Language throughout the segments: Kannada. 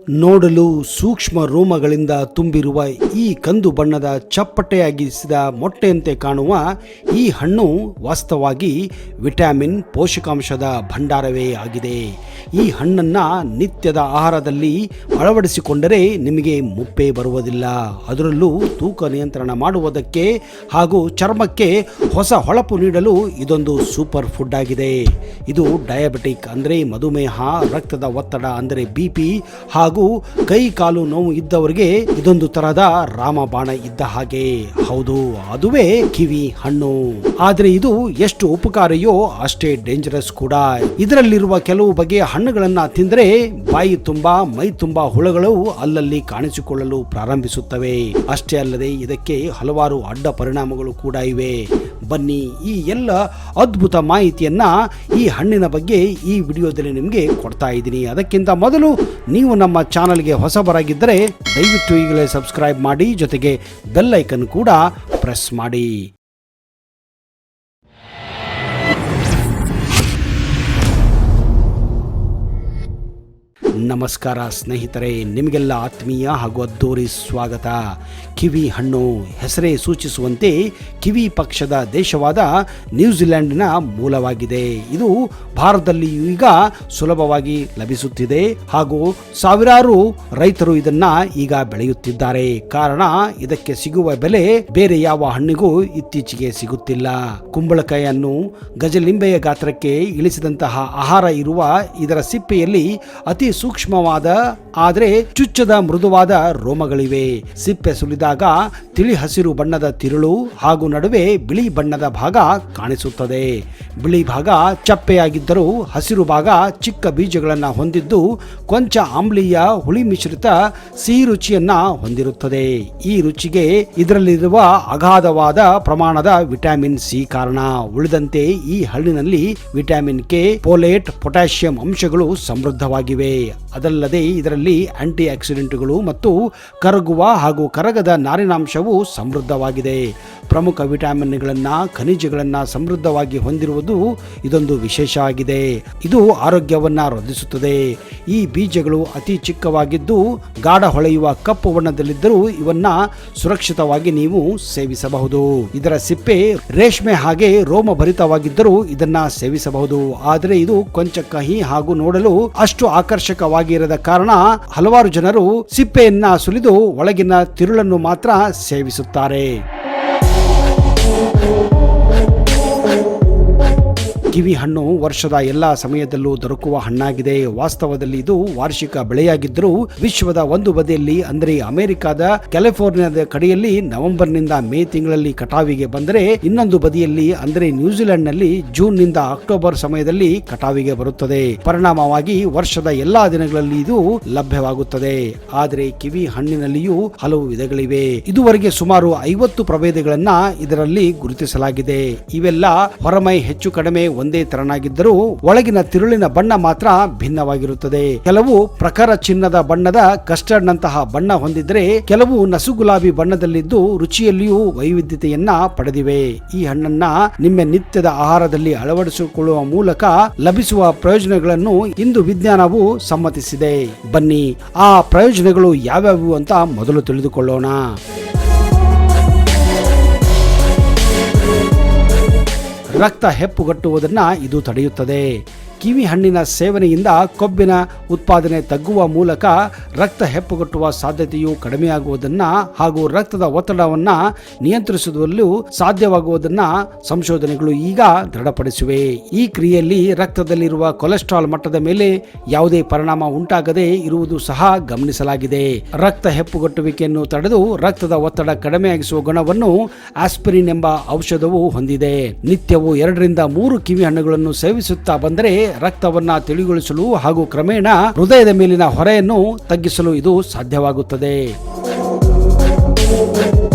ನೋಡಲು ಸೂಕ್ಷ್ಮ ರೋಮಗಳಿಂದ ತುಂಬಿರುವ ಈ ಕಂದು ಬಣ್ಣದ ಚಪ್ಪಟೆಯಾಗಿಸಿದ ಮೊಟ್ಟೆಯಂತೆ ಕಾಣುವ ಈ ಹಣ್ಣು ವಾಸ್ತವವಾಗಿ ವಿಟಮಿನ್ ಪೋಷಕಾಂಶದ ಭಂಡಾರವೇ ಆಗಿದೆ. ಈ ಹಣ್ಣನ್ನು ನಿತ್ಯದ ಆಹಾರದಲ್ಲಿ ಅಳವಡಿಸಿಕೊಂಡರೆ ನಿಮಗೆ ಮುಪ್ಪೇ ಬರುವುದಿಲ್ಲ. ಅದರಲ್ಲೂ ತೂಕ ನಿಯಂತ್ರಣ ಮಾಡುವುದಕ್ಕೆ ಹಾಗೂ ಚರ್ಮಕ್ಕೆ ಹೊಸ ಹೊಳಪು ನೀಡಲು ಇದೊಂದು ಸೂಪರ್ ಫುಡ್ ಆಗಿದೆ. ಇದು ಡಯಾಬಿಟಿಕ್ ಅಂದರೆ ಮಧುಮೇಹ, ರಕ್ತದ ಒತ್ತಡ ಅಂದರೆ BP ಹಾಗೂ ಕೈ ಕಾಲು ನೋವು ಇದ್ದವರಿಗೆ ಇದೊಂದು ತರಹದ ರಾಮಬಾಣ ಇದ್ದ ಹಾಗೆ. ಹೌದು, ಅದುವೇ ಕಿವಿ ಹಣ್ಣು. ಆದ್ರೆ ಇದು ಎಷ್ಟು ಉಪಕಾರಿಯೋ ಅಷ್ಟೇ ಡೇಂಜರಸ್ ಕೂಡ. ಇದರಲ್ಲಿರುವ ಕೆಲವು ಬಗೆಯ ಹಣ್ಣುಗಳನ್ನ ತಿಂದರೆ ಬಾಯಿ ತುಂಬಾ ಮೈ ತುಂಬಾ ಹುಳಗಳು ಅಲ್ಲಲ್ಲಿ ಕಾಣಿಸಿಕೊಳ್ಳಲು ಪ್ರಾರಂಭಿಸುತ್ತವೆ. ಅಷ್ಟೇ ಅಲ್ಲದೆ ಇದಕ್ಕೆ ಹಲವಾರು ಅಡ್ಡ ಪರಿಣಾಮಗಳು ಕೂಡ ಇವೆ. ಬನ್ನಿ ಈ ಎಲ್ಲ ಅದ್ಭುತ ಮಾಹಿತಿಯನ್ನ ಈ ಹಣ್ಣಿನ ಬಗ್ಗೆ ಈ ವಿಡಿಯೋದಲ್ಲಿ ನಿಮಗೆ ಕೊಡ್ತಾ ಇದ್ದೀನಿ. ಅದಕ್ಕಿಂತ ಮೊದಲು ನೀವು ನಮ್ಮ ಚಾನಲ್ಗೆ ಹೊಸಬರಾಗಿದ್ದರೆ ದಯವಿಟ್ಟು ಈಗಲೇ ಸಬ್ಸ್ಕ್ರೈಬ್ ಮಾಡಿ, ಜೊತೆಗೆ ಬೆಲ್ ಐಕನ್ ಕೂಡ ಪ್ರೆಸ್ ಮಾಡಿ. ನಮಸ್ಕಾರ ಸ್ನೇಹಿತರೆ, ನಿಮಗೆಲ್ಲ ಆತ್ಮೀಯ ಹಾಗೂ ಅದ್ದೂರಿ ಸ್ವಾಗತ. ಕಿವಿ ಹಣ್ಣು ಹೆಸರೇ ಸೂಚಿಸುವಂತೆ ಕಿವಿ ಪಕ್ಷದ ದೇಶವಾದ ನ್ಯೂಜಿಲೆಂಡ್ನ ಮೂಲವಾಗಿದೆ. ಇದು ಭಾರತದಲ್ಲಿ ಈಗ ಸುಲಭವಾಗಿ ಲಭಿಸುತ್ತಿದೆ ಹಾಗೂ ಸಾವಿರಾರು ರೈತರು ಇದನ್ನ ಈಗ ಬೆಳೆಯುತ್ತಿದ್ದಾರೆ. ಕಾರಣ ಇದಕ್ಕೆ ಸಿಗುವ ಬೆಲೆ ಬೇರೆ ಯಾವ ಹಣ್ಣಿಗೂ ಇತ್ತೀಚೆಗೆ ಸಿಗುತ್ತಿಲ್ಲ. ಕುಂಬಳಕಾಯಿಯನ್ನು ಗಜಲಿಂಬೆಯ ಗಾತ್ರಕ್ಕೆ ಇಳಿಸಿದಂತಹ ಆಹಾರ ಇರುವ ಇದರ ಸಿಪ್ಪೆಯಲ್ಲಿ ಅತಿ ಸೂಕ್ಷ್ಮವಾದ ಆದರೆ ಚುಚ್ಚದ ಮೃದುವಾದ ರೋಮಗಳಿವೆ. ಸಿಪ್ಪೆ ಸುಲಿದಾಗ ತಿಳಿ ಹಸಿರು ಬಣ್ಣದ ತಿರುಳು ಹಾಗೂ ನಡುವೆ ಬಿಳಿ ಬಣ್ಣದ ಭಾಗ ಕಾಣಿಸುತ್ತದೆ. ಬಿಳಿ ಭಾಗ ಚಪ್ಪೆಯಾಗಿದ್ದರೂ ಹಸಿರು ಭಾಗ ಚಿಕ್ಕ ಬೀಜಗಳನ್ನು ಹೊಂದಿದ್ದು ಕೊಂಚ ಆಮ್ಲೀಯ ಹುಳಿ ಮಿಶ್ರಿತ ಸಿಹಿ ರುಚಿಯನ್ನ ಹೊಂದಿರುತ್ತದೆ. ಈ ರುಚಿಗೆ ಇದರಲ್ಲಿರುವ ಅಗಾಧವಾದ ಪ್ರಮಾಣದ ವಿಟಮಿನ್ C ಕಾರಣ. ಉಳಿದಂತೆ ಈ ಹಣ್ಣಿನಲ್ಲಿ ವಿಟಮಿನ್ K, ಫೋಲೇಟ್, ಪೊಟ್ಯಾಷಿಯಂ ಅಂಶಗಳು ಸಮೃದ್ಧವಾಗಿವೆ. ಅದಲ್ಲದೆ ಇದರಲ್ಲಿ ಆಂಟಿ ಆಕ್ಸಿಡೆಂಟ್ಗಳು ಮತ್ತು ಕರಗುವ ಹಾಗೂ ಕರಗದ ನಾರಿನಾಂಶವು ಸಮೃದ್ಧವಾಗಿದೆ. ಪ್ರಮುಖ ವಿಟಮಿನ್ಗಳನ್ನ ಖನಿಜಗಳನ್ನ ಸಮೃದ್ಧವಾಗಿ ಹೊಂದಿರುವುದು ಇದೊಂದು ವಿಶೇಷ ಆಗಿದೆ. ಇದು ಆರೋಗ್ಯವನ್ನ ವೃದ್ಧಿಸುತ್ತದೆ. ಈ ಬೀಜಗಳು ಅತಿ ಚಿಕ್ಕವಾಗಿದ್ದು ಗಾಢ ಹೊಳೆಯುವ ಕಪ್ಪು ಬಣ್ಣದಲ್ಲಿದ್ದರೂ ಇವನ್ನ ಸುರಕ್ಷಿತವಾಗಿ ನೀವು ಸೇವಿಸಬಹುದು. ಇದರ ಸಿಪ್ಪೆ ರೇಷ್ಮೆ ಹಾಗೆ ರೋಮಭರಿತವಾಗಿದ್ದರೂ ಇದನ್ನ ಸೇವಿಸಬಹುದು. ಆದರೆ ಇದು ಕೊಂಚ ಕಹಿ ಹಾಗೂ ನೋಡಲು ಅಷ್ಟು ಆಕರ್ಷಕವಾಗಿರದ ಕಾರಣ ಹಲವಾರು ಜನರು ಸಿಪ್ಪೆಯನ್ನ ಸುಲಿದು ಒಳಗಿನ ತಿರುಳನ್ನು ಮಾತ್ರ ಸೇವಿಸುತ್ತಾರೆ. ಕಿವಿ ಹಣ್ಣು ವರ್ಷದ ಎಲ್ಲಾ ಸಮಯದಲ್ಲೂ ದೊರಕುವ ಹಣ್ಣಾಗಿದೆ. ವಾಸ್ತವದಲ್ಲಿ ಇದು ವಾರ್ಷಿಕ ಬೆಳೆಯಾಗಿದ್ದರೂ ವಿಶ್ವದ ಒಂದು ಬದಿಯಲ್ಲಿ ಅಂದರೆ ಅಮೆರಿಕದ ಕ್ಯಾಲಿಫೋರ್ನಿಯಾದ ಕಡೆಯಲ್ಲಿ ನವೆಂಬರ್ನಿಂದ ಮೇ ತಿಂಗಳಲ್ಲಿ ಕಟಾವಿಗೆ ಬಂದರೆ, ಇನ್ನೊಂದು ಬದಿಯಲ್ಲಿ ಅಂದರೆ ನ್ಯೂಜಿಲೆಂಡ್ ನಲ್ಲಿ ಜೂನ್ ನಿಂದ ಅಕ್ಟೋಬರ್ ಸಮಯದಲ್ಲಿ ಕಟಾವಿಗೆ ಬರುತ್ತದೆ. ಪರಿಣಾಮವಾಗಿ ವರ್ಷದ ಎಲ್ಲಾ ದಿನಗಳಲ್ಲಿ ಇದು ಲಭ್ಯವಾಗುತ್ತದೆ. ಆದರೆ ಕಿವಿ ಹಣ್ಣಿನಲ್ಲಿಯೂ ಹಲವು ವಿಧಗಳಿವೆ. ಇದುವರೆಗೆ ಸುಮಾರು 50 ಪ್ರಭೇದಗಳನ್ನ ಇದರಲ್ಲಿ ಗುರುತಿಸಲಾಗಿದೆ. ಇವೆಲ್ಲ ಹೊರಮೈ ಹೆಚ್ಚು ಕಡಿಮೆ ಒಂದೇ ತರನಾಗಿದ್ದರೂ ಒಳಗಿನ ತಿರುಳಿನ ಬಣ್ಣ ಮಾತ್ರ ಭಿನ್ನವಾಗಿರುತ್ತದೆ. ಕೆಲವು ಪ್ರಖರ ಚಿನ್ನದ ಬಣ್ಣದ ಕಸ್ಟರ್ಡ್ ನಂತಹ ಬಣ್ಣ ಹೊಂದಿದ್ರೆ, ಕೆಲವು ನಸುಗುಲಾಬಿ ಬಣ್ಣದಲ್ಲಿದ್ದು ರುಚಿಯಲ್ಲಿಯೂ ವೈವಿಧ್ಯತೆಯನ್ನ ಪಡೆದಿವೆ. ಈ ಹಣ್ಣನ್ನ ನಿಮ್ಮ ನಿತ್ಯದ ಆಹಾರದಲ್ಲಿ ಅಳವಡಿಸಿಕೊಳ್ಳುವ ಮೂಲಕ ಲಭಿಸುವ ಪ್ರಯೋಜನಗಳನ್ನು ಇಂದು ವಿಜ್ಞಾನವು ಸಮ್ಮತಿಸಿದೆ. ಬನ್ನಿ ಆ ಪ್ರಯೋಜನಗಳು ಯಾವ್ಯಾವು ಅಂತ ಮೊದಲು ತಿಳಿದುಕೊಳ್ಳೋಣ. ರಕ್ತ ಹೆಪ್ಪುಗಟ್ಟುವುದನ್ನು ಇದು ತಡೆಯುತ್ತದೆ. ಕಿವಿ ಹಣ್ಣಿನ ಸೇವನೆಯಿಂದ ಕೊಬ್ಬಿನ ಉತ್ಪಾದನೆ ತಗ್ಗುವ ಮೂಲಕ ರಕ್ತ ಹೆಪ್ಪುಗಟ್ಟುವ ಸಾಧ್ಯತೆಯು ಕಡಿಮೆಯಾಗುವುದನ್ನು ಹಾಗೂ ರಕ್ತದ ಒತ್ತಡವನ್ನು ನಿಯಂತ್ರಿಸುವಲ್ಲೂ ಸಾಧ್ಯವಾಗುವುದನ್ನ ಸಂಶೋಧನೆಗಳು ಈಗ ದೃಢಪಡಿಸಿವೆ. ಈ ಕ್ರಿಯೆಯಲ್ಲಿ ರಕ್ತದಲ್ಲಿರುವ ಕೊಲೆಸ್ಟ್ರಾಲ್ ಮಟ್ಟದ ಮೇಲೆ ಯಾವುದೇ ಪರಿಣಾಮ ಉಂಟಾಗದೇ ಇರುವುದು ಸಹ ಗಮನಿಸಲಾಗಿದೆ. ರಕ್ತ ಹೆಪ್ಪುಗಟ್ಟುವಿಕೆಯನ್ನು ತಡೆದು ರಕ್ತದ ಒತ್ತಡ ಕಡಿಮೆಯಾಗಿಸುವ ಗುಣವನ್ನು ಆಸ್ಪಿರಿನ್ ಎಂಬ ಔಷಧವು ಹೊಂದಿದೆ. ನಿತ್ಯವೂ 2 ರಿಂದ 3 ಕಿವಿ ಹಣ್ಣುಗಳನ್ನು ಸೇವಿಸುತ್ತಾ ಬಂದರೆ ರಕ್ತವನ್ನ ತಿಳಿಗೊಳಿಸಲು ಹಾಗೂ ಕ್ರಮೇಣ ಹೃದಯದ ಮೇಲಿನ ಹೊರೆಯನ್ನು ತಗ್ಗಿಸಲು ಇದು ಸಾಧ್ಯವಾಗುತ್ತದೆ.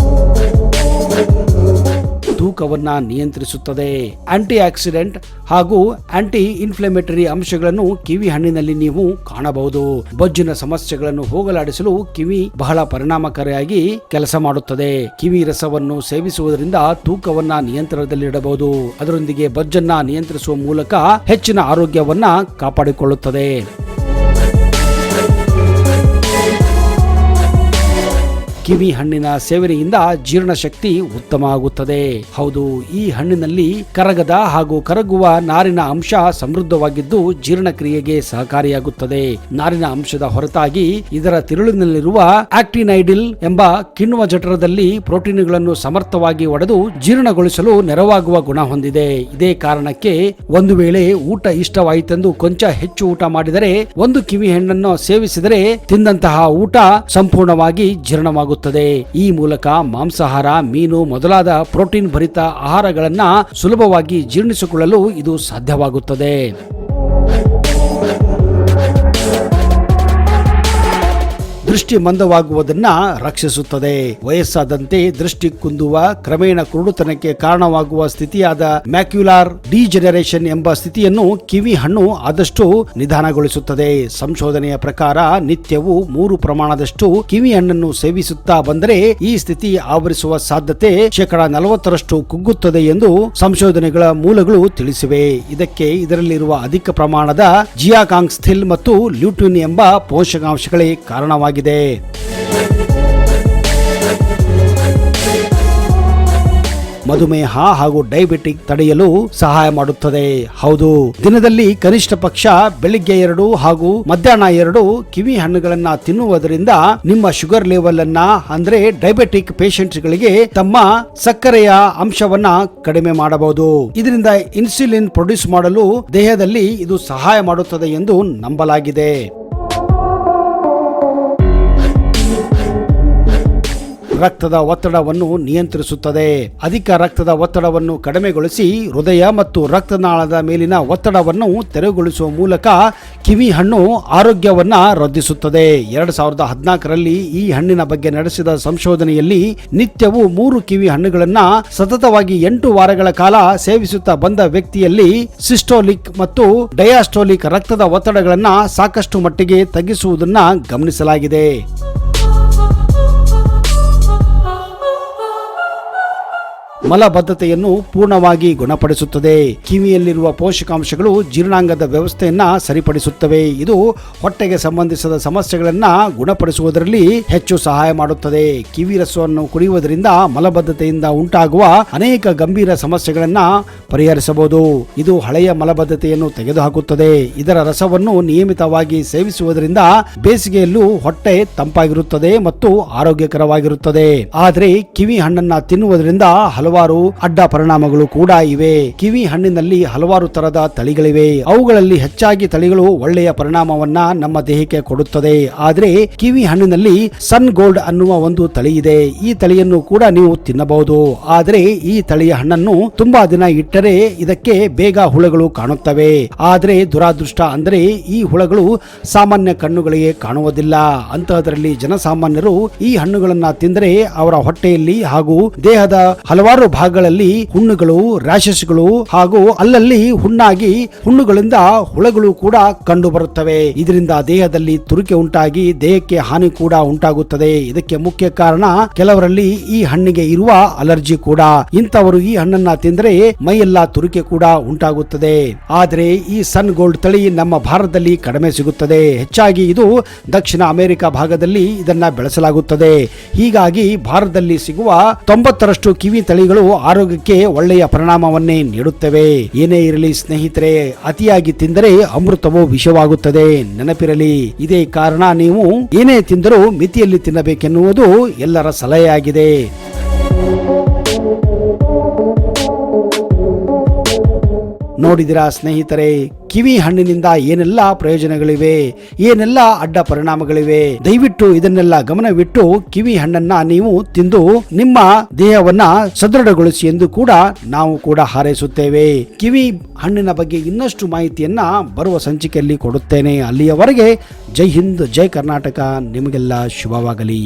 ತೂಕವನ್ನ ನಿಯಂತ್ರಿಸುತ್ತದೆ. ಆಂಟಿ ಆಕ್ಸಿಡೆಂಟ್ ಹಾಗೂ ಆಂಟಿ ಇನ್ಫ್ಲಮೇಟರಿ ಅಂಶಗಳನ್ನು ಕಿವಿ ಹಣ್ಣಿನಲ್ಲಿ ನೀವು ಕಾಣಬಹುದು. ಬೊಜ್ಜಿನ ಸಮಸ್ಯೆಗಳನ್ನು ಹೋಗಲಾಡಿಸಲು ಕಿವಿ ಬಹಳ ಪರಿಣಾಮಕಾರಿಯಾಗಿ ಕೆಲಸ ಮಾಡುತ್ತದೆ. ಕಿವಿ ರಸವನ್ನು ಸೇವಿಸುವುದರಿಂದ ತೂಕವನ್ನ ನಿಯಂತ್ರಣದಲ್ಲಿಡಬಹುದು. ಅದರೊಂದಿಗೆ ಬೊಜ್ಜನ್ನ ನಿಯಂತ್ರಿಸುವ ಮೂಲಕ ಹೆಚ್ಚಿನ ಆರೋಗ್ಯವನ್ನ ಕಾಪಾಡಿಕೊಳ್ಳುತ್ತದೆ. ಕಿವಿ ಹಣ್ಣಿನ ಸೇವನೆಯಿಂದ ಜೀರ್ಣಶಕ್ತಿ ಉತ್ತಮ ಆಗುತ್ತದೆ. ಹೌದು, ಈ ಹಣ್ಣಿನಲ್ಲಿ ಕರಗದ ಹಾಗೂ ಕರಗುವ ನಾರಿನ ಅಂಶ ಸಮೃದ್ಧವಾಗಿದ್ದು ಜೀರ್ಣಕ್ರಿಯೆಗೆ ಸಹಕಾರಿಯಾಗುತ್ತದೆ. ನಾರಿನ ಅಂಶದ ಹೊರತಾಗಿ ಇದರ ತಿರುಳಿನಲ್ಲಿರುವ ಆಕ್ಟಿನೈಡಿಲ್ ಎಂಬ ಕಿಣ್ವ ಜಠರದಲ್ಲಿ ಪ್ರೋಟೀನ್ಗಳನ್ನು ಸಮರ್ಥವಾಗಿ ಒಡೆದು ಜೀರ್ಣಗೊಳಿಸಲು ನೆರವಾಗುವ ಗುಣ ಹೊಂದಿದೆ. ಇದೇ ಕಾರಣಕ್ಕೆ ಒಂದು ವೇಳೆ ಊಟ ಇಷ್ಟವಾಯಿತೆಂದು ಕೊಂಚ ಹೆಚ್ಚು ಊಟ ಮಾಡಿದರೆ ಒಂದು ಕಿವಿ ಹಣ್ಣನ್ನು ಸೇವಿಸಿದರೆ ತಿಂದಂತಹ ಊಟ ಸಂಪೂರ್ಣವಾಗಿ ಜೀರ್ಣವಾಗುತ್ತದೆ. ಈ ಮೂಲಕ ಮಾಂಸಾಹಾರ, ಮೀನು ಮೊದಲಾದ ಪ್ರೋಟೀನ್ ಭರಿತ ಆಹಾರಗಳನ್ನ ಸುಲಭವಾಗಿ ಜೀರ್ಣಿಸಿಕೊಳ್ಳಲು ಇದು ಸಾಧ್ಯವಾಗುತ್ತದೆ. ದೃಷ್ಟಿ ಮಂದವಾಗುವುದನ್ನ ರಕ್ಷಿಸುತ್ತದೆ. ವಯಸ್ಸಾದಂತೆ ದೃಷ್ಟಿ ಕುಂದುವ, ಕ್ರಮೇಣ ಕುರುಡುತನಕ್ಕೆ ಕಾರಣವಾಗುವ ಸ್ಥಿತಿಯಾದ ಮ್ಯಾಕ್ಯುಲಾರ್ ಡಿಜೆನರೇಷನ್ ಎಂಬ ಸ್ಥಿತಿಯನ್ನು ಕಿವಿ ಹಣ್ಣು ಆದಷ್ಟು ನಿಧಾನಗೊಳಿಸುತ್ತದೆ. ಸಂಶೋಧನೆಯ ಪ್ರಕಾರ ನಿತ್ಯವೂ 3 ಪ್ರಮಾಣದಷ್ಟು ಕಿವಿ ಹಣ್ಣನ್ನು ಸೇವಿಸುತ್ತಾ ಬಂದರೆ ಈ ಸ್ಥಿತಿ ಆವರಿಸುವ ಸಾಧ್ಯತೆ 40% ಕುಗ್ಗುತ್ತದೆ ಎಂದು ಸಂಶೋಧನೆಗಳ ಮೂಲಗಳು ತಿಳಿಸಿವೆ. ಇದಕ್ಕೆ ಇದರಲ್ಲಿರುವ ಅಧಿಕ ಪ್ರಮಾಣದ ಜಿಯಾಕಾಂಗ್ಸ್ಥಿಲ್ ಮತ್ತು ಲ್ಯೂಟಿನ್ ಎಂಬ ಪೋಷಕಾಂಶಗಳೇ ಕಾರಣವಾಗಿದೆ. ಮಧುಮೇಹ ಹಾಗೂ ಡಯಾಬಿಟಿಕ್ ತಡೆಯಲು ಸಹಾಯ ಮಾಡುತ್ತದೆ. ಹೌದು, ದಿನದಲ್ಲಿ ಕನಿಷ್ಠ ಪಕ್ಷ ಬೆಳಿಗ್ಗೆ 2 ಹಾಗೂ ಮಧ್ಯಾಹ್ನ 2 ಕಿವಿ ಹಣ್ಣುಗಳನ್ನ ತಿನ್ನುವುದರಿಂದ ನಿಮ್ಮ ಶುಗರ್ ಲೆವೆಲ್ ಅನ್ನ, ಅಂದ್ರೆ ಡಯಾಬಿಟಿಕ್ ಪೇಷಂಟ್ಸ್ ಗಳಿಗೆ ತಮ್ಮ ಸಕ್ಕರೆಯ ಅಂಶವನ್ನ ಕಡಿಮೆ ಮಾಡಬಹುದು. ಇದರಿಂದ ಇನ್ಸುಲಿನ್ ಪ್ರೊಡ್ಯೂಸ್ ಮಾಡಲು ದೇಹದಲ್ಲಿ ಇದು ಸಹಾಯ ಮಾಡುತ್ತದೆ ಎಂದು ನಂಬಲಾಗಿದೆ. ರಕ್ತದ ಒತ್ತಡವನ್ನು ನಿಯಂತ್ರಿಸುತ್ತದೆ. ಅಧಿಕ ರಕ್ತದ ಒತ್ತಡವನ್ನು ಕಡಿಮೆಗೊಳಿಸಿ ಹೃದಯ ಮತ್ತು ರಕ್ತನಾಳದ ಮೇಲಿನ ಒತ್ತಡವನ್ನು ತೆರವುಗೊಳಿಸುವ ಮೂಲಕ ಕಿವಿ ಹಣ್ಣು ಆರೋಗ್ಯವನ್ನ ವೃದ್ಧಿಸುತ್ತದೆ. 2014ರಲ್ಲಿ ಈ ಹಣ್ಣಿನ ಬಗ್ಗೆ ನಡೆಸಿದ ಸಂಶೋಧನೆಯಲ್ಲಿ ನಿತ್ಯವೂ 3 ಕಿವಿ ಹಣ್ಣುಗಳನ್ನ ಸತತವಾಗಿ 8 ವಾರಗಳ ಕಾಲ ಸೇವಿಸುತ್ತಾ ಬಂದ ವ್ಯಕ್ತಿಯಲ್ಲಿ ಸಿಸ್ಟೋಲಿಕ್ ಮತ್ತು ಡಯಾಸ್ಟೋಲಿಕ್ ರಕ್ತದ ಒತ್ತಡಗಳನ್ನ ಸಾಕಷ್ಟು ಮಟ್ಟಿಗೆ ತಗ್ಗಿಸುವುದನ್ನ ಗಮನಿಸಲಾಗಿದೆ. ಮಲಬದ್ಧತೆಯನ್ನು ಪೂರ್ಣವಾಗಿ ಗುಣಪಡಿಸುತ್ತದೆ. ಕಿವಿಯಲ್ಲಿರುವ ಪೋಷಕಾಂಶಗಳು ಜೀರ್ಣಾಂಗದ ವ್ಯವಸ್ಥೆಯನ್ನ ಸರಿಪಡಿಸುತ್ತವೆ. ಇದು ಹೊಟ್ಟೆಗೆ ಸಂಬಂಧಿಸಿದ ಸಮಸ್ಯೆಗಳನ್ನ ಗುಣಪಡಿಸುವುದರಲ್ಲಿ ಹೆಚ್ಚು ಸಹಾಯ ಮಾಡುತ್ತದೆ. ಕಿವಿ ರಸವನ್ನು ಕುಡಿಯುವುದರಿಂದ ಮಲಬದ್ಧತೆಯಿಂದ ಉಂಟಾಗುವ ಅನೇಕ ಗಂಭೀರ ಸಮಸ್ಯೆಗಳನ್ನ ಪರಿಹರಿಸಬಹುದು. ಇದು ಹಳೆಯ ಮಲಬದ್ಧತೆಯನ್ನು ತೆಗೆದುಹಾಕುತ್ತದೆ. ಇದರ ರಸವನ್ನು ನಿಯಮಿತವಾಗಿ ಸೇವಿಸುವುದರಿಂದ ಬೇಸಿಗೆಯಲ್ಲೂ ಹೊಟ್ಟೆ ತಂಪಾಗಿರುತ್ತದೆ ಮತ್ತು ಆರೋಗ್ಯಕರವಾಗಿರುತ್ತದೆ. ಆದರೆ ಕಿವಿ ಹಣ್ಣನ್ನ ತಿನ್ನುವುದರಿಂದ ಹಲವಾರು ಅಡ್ಡ ಪರಿಣಾಮಗಳು ಕೂಡ ಇವೆ. ಕಿವಿ ಹಣ್ಣಿನಲ್ಲಿ ಹಲವಾರು ತರದ ತಳಿಗಳಿವೆ. ಅವುಗಳಲ್ಲಿ ಹೆಚ್ಚಾಗಿ ತಳಿಗಳು ಒಳ್ಳೆಯ ಪರಿಣಾಮವನ್ನ ನಮ್ಮ ದೇಹಕ್ಕೆ ಕೊಡುತ್ತದೆ. ಆದರೆ ಕಿವಿ ಹಣ್ಣಿನಲ್ಲಿ ಸನ್ ಗೋಲ್ಡ್ ಅನ್ನುವ ಒಂದು ತಳಿ ಇದೆ. ಈ ತಳಿಯನ್ನು ಕೂಡ ನೀವು ತಿನ್ನಬಹುದು. ಆದರೆ ಈ ತಳಿಯ ಹಣ್ಣನ್ನು ತುಂಬಾ ದಿನ ಇಟ್ಟರೆ ಇದಕ್ಕೆ ಬೇಗ ಹುಳಗಳು ಕಾಣುತ್ತವೆ. ಆದರೆ ದುರಾದೃಷ್ಟ ಅಂದರೆ ಈ ಹುಳಗಳು ಸಾಮಾನ್ಯ ಕಣ್ಣುಗಳಿಗೆ ಕಾಣುವುದಿಲ್ಲ. ಅಂತಹದರಲ್ಲಿ ಜನಸಾಮಾನ್ಯರು ಈ ಹಣ್ಣುಗಳನ್ನ ತಿಂದರೆ ಅವರ ಹೊಟ್ಟೆಯಲ್ಲಿ ಹಾಗೂ ದೇಹದ ಹಲವಾರು ಭಾಗಗಳಲ್ಲಿ ಹುಣ್ಣುಗಳು, ರ್ಯಾಷಸ್ಗಳು ಹಾಗೂ ಅಲ್ಲಲ್ಲಿ ಹುಣ್ಣಾಗಿ ಹುಣ್ಣುಗಳಿಂದ ಹುಳಗಳು ಕೂಡ ಕಂಡು ಬರುತ್ತವೆ. ಇದರಿಂದ ದೇಹದಲ್ಲಿ ತುರಿಕೆ ಉಂಟಾಗಿ ದೇಹಕ್ಕೆ ಹಾನಿ ಕೂಡ ಉಂಟಾಗುತ್ತದೆ. ಇದಕ್ಕೆ ಮುಖ್ಯ ಕಾರಣ ಕೆಲವರಲ್ಲಿ ಈ ಹಣ್ಣಿಗೆ ಇರುವ ಅಲರ್ಜಿ ಕೂಡ. ಇಂಥವರು ಈ ಹಣ್ಣನ್ನ ತಿಂದರೆ ಮೈಯೆಲ್ಲ ತುರಿಕೆ ಕೂಡ ಉಂಟಾಗುತ್ತದೆ. ಆದರೆ ಈ ಸನ್ ಗೋಲ್ಡ್ ತಳಿ ನಮ್ಮ ಭಾರತದಲ್ಲಿ ಕಡಿಮೆ ಸಿಗುತ್ತದೆ. ಹೆಚ್ಚಾಗಿ ಇದು ದಕ್ಷಿಣ ಅಮೆರಿಕ ಭಾಗದಲ್ಲಿ ಇದನ್ನ ಬೆಳೆಸಲಾಗುತ್ತದೆ. ಹೀಗಾಗಿ ಭಾರತದಲ್ಲಿ ಸಿಗುವ 90% ಕಿವಿ ತಳಿಗಳು ಆರೋಗ್ಯಕ್ಕೆ ಒಳ್ಳೆಯ ಪರಿಣಾಮವನ್ನೇ ನೀಡುತ್ತವೆ. ಏನೇ ಇರಲಿ ಸ್ನೇಹಿತರೆ, ಅತಿಯಾಗಿ ತಿಂದರೆ ಅಮೃತವೂ ವಿಷವಾಗುತ್ತದೆ. ನೆನಪಿರಲಿ, ಇದೇ ಕಾರಣ ನೀವು ಏನೇ ತಿಂದರೂ ಮಿತಿಯಲ್ಲಿ ತಿನ್ನಬೇಕೆನ್ನುವುದು ಎಲ್ಲರ ಸಲಹೆಯಾಗಿದೆ. ನೋಡಿದಿರಾ ಸ್ನೇಹಿತರೆ, ಕಿವಿ ಹಣ್ಣಿನಿಂದ ಏನೆಲ್ಲ ಪ್ರಯೋಜನಗಳಿವೆ, ಏನೆಲ್ಲ ಅಡ್ಡ ಪರಿಣಾಮಗಳಿವೆ. ದಯವಿಟ್ಟು ಇದನ್ನೆಲ್ಲ ಗಮನವಿಟ್ಟು ಕಿವಿ ಹಣ್ಣನ್ನ ನೀವು ತಿಂದು ನಿಮ್ಮ ದೇಹವನ್ನ ಸದೃಢಗೊಳಿಸಿ ಎಂದು ಕೂಡ ನಾವು ಕೂಡ ಹಾರೈಸುತ್ತೇವೆ. ಕಿವಿ ಹಣ್ಣಿನ ಬಗ್ಗೆ ಇನ್ನಷ್ಟು ಮಾಹಿತಿಯನ್ನ ಬರುವ ಸಂಚಿಕೆಯಲ್ಲಿ ಕೊಡುತ್ತೇನೆ. ಅಲ್ಲಿಯವರೆಗೆ ಜೈ ಹಿಂದ್, ಜೈ ಕರ್ನಾಟಕ. ನಿಮಗೆಲ್ಲ ಶುಭವಾಗಲಿ.